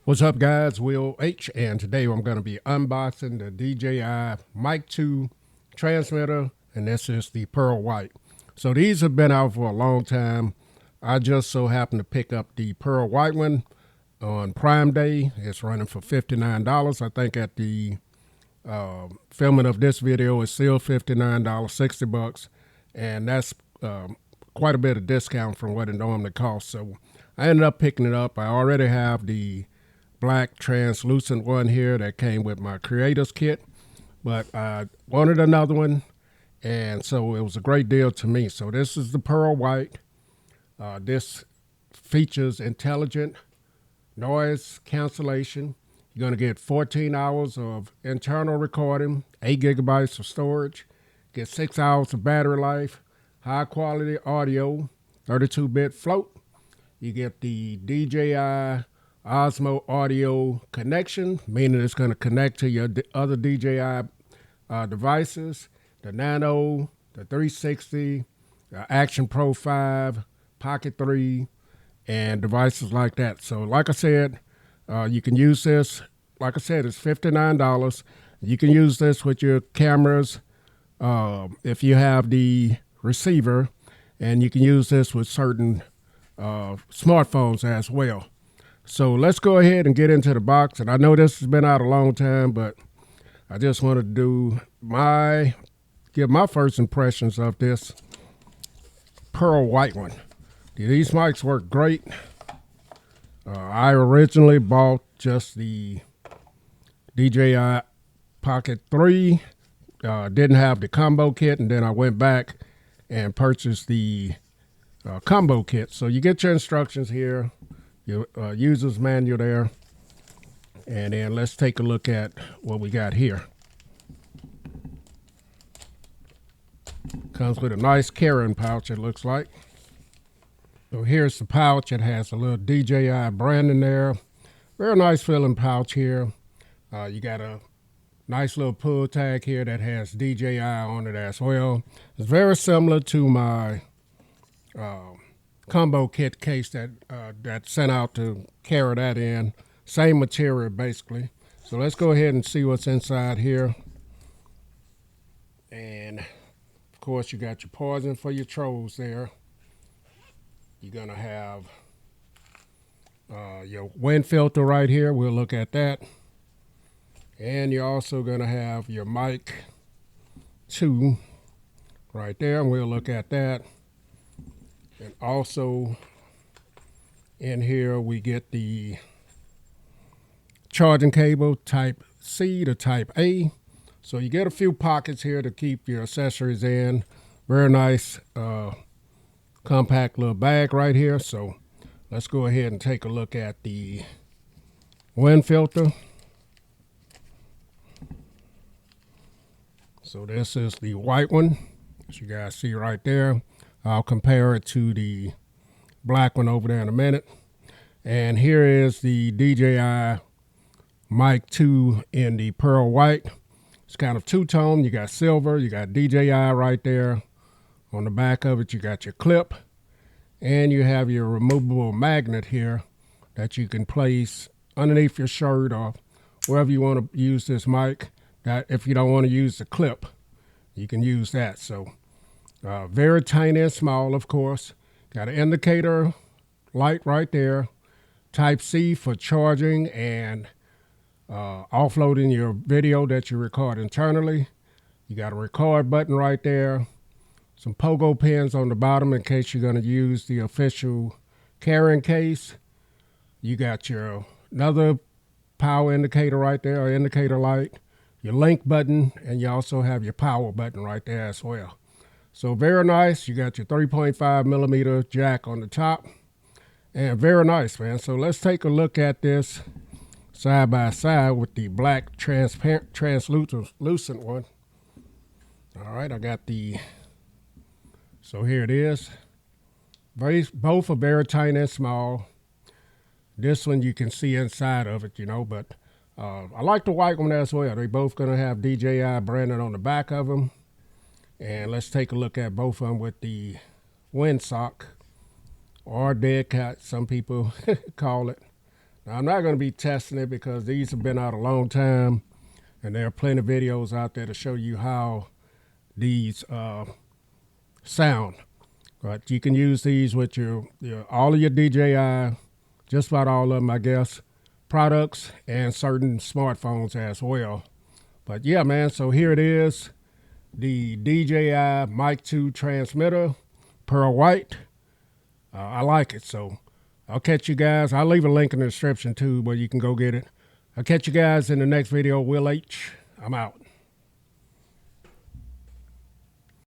What's up, guys? Will H, and today I'm going to be unboxing the DJI Mic 2 transmitter, and this is the Pearl White. So these have been out for a long time. I just so happened to pick up the Pearl White one on Prime Day. It's running for $59. I think at the filming of this video it's still $59, 60 bucks, and that's quite a bit of discount from what it normally costs. So I ended up picking it up. I already have the black translucent one here that came with my creators kit, but I wanted another one, and so it was a great deal to me. So this is the Pearl White. This features intelligent noise cancellation. You're going to get 14 hours of internal recording, 8 gigabytes of storage, get 6 hours of battery life, high quality audio, 32-bit float. You get the DJI Osmo audio connection, meaning it's going to connect to your other DJI devices, the Nano, the 360, the Action Pro 5, Pocket 3, and devices like that. So like I said, you can use this. Like I said, it's $59. You can use this with your cameras if you have the receiver, and you can use this with certain smartphones as well. So let's go ahead and get into the box. And I know this has been out a long time, but I just wanted to give my first impressions of this Pearl White one. These mics work great. I originally bought just the DJI Pocket 3. Didn't have the combo kit, and then I went back and purchased the combo kit. So you get your instructions here, your user's manual there, and then let's take a look at what we got here. Comes with a nice carrying pouch, it looks like. So here's the pouch. It has a little DJI brand in there. Very nice feeling pouch here. You got a nice little pull tag here that has DJI on it as well. It's very similar to my combo kit case that sent out to carry that in. Same material basically. So let's go ahead and see what's inside here. And of course you got your poison for your trolls there. You're gonna have your wind filter right here. We'll look at that. And you're also gonna have your mic 2 right there, and we'll look at that. And also in here we get the charging cable type C to type A. So you get a few pockets here to keep your accessories in. Very nice compact little bag right here. So let's go ahead and take a look at the wind filter. So this is the white one, as you guys see right there. I'll compare it to the black one over there in a minute. And here is the DJI Mic 2 in the Pearl White. It's kind of two-tone. You got silver, you got DJI right there. On the back of it, you got your clip. And you have your removable magnet here that you can place underneath your shirt or wherever you want to use this mic. That if you don't want to use the clip, you can use that. So very tiny and small, of course. Got an indicator light right there. Type C for charging and offloading your video that you record internally. You got a record button right there. Some pogo pins on the bottom in case you're going to use the official carrying case. You got your another power indicator right there, or indicator light. Your link button, and you also have your power button right there as well. So very nice. You got your 3.5 millimeter jack on the top, and very nice, man. So let's take a look at this side by side with the black translucent one. All right, I got the, so here it is. Both are very tiny and small. This one you can see inside of it, but I like the white one as well. They both gonna have DJI branded on the back of them. And let's take a look at both of them with the windsock or dead cat, some people call it. Now, I'm not going to be testing it because these have been out a long time, and there are plenty of videos out there to show you how these sound. But you can use these with your all of your DJI, just about all of them, I guess, products and certain smartphones as well. But yeah, man, so here it is, the DJI Mic 2 transmitter, pearl white. I like it, so I'll catch you guys. I'll leave a link in the description too where you can go get it. I'll catch you guys in the next video. Will H, I'm out.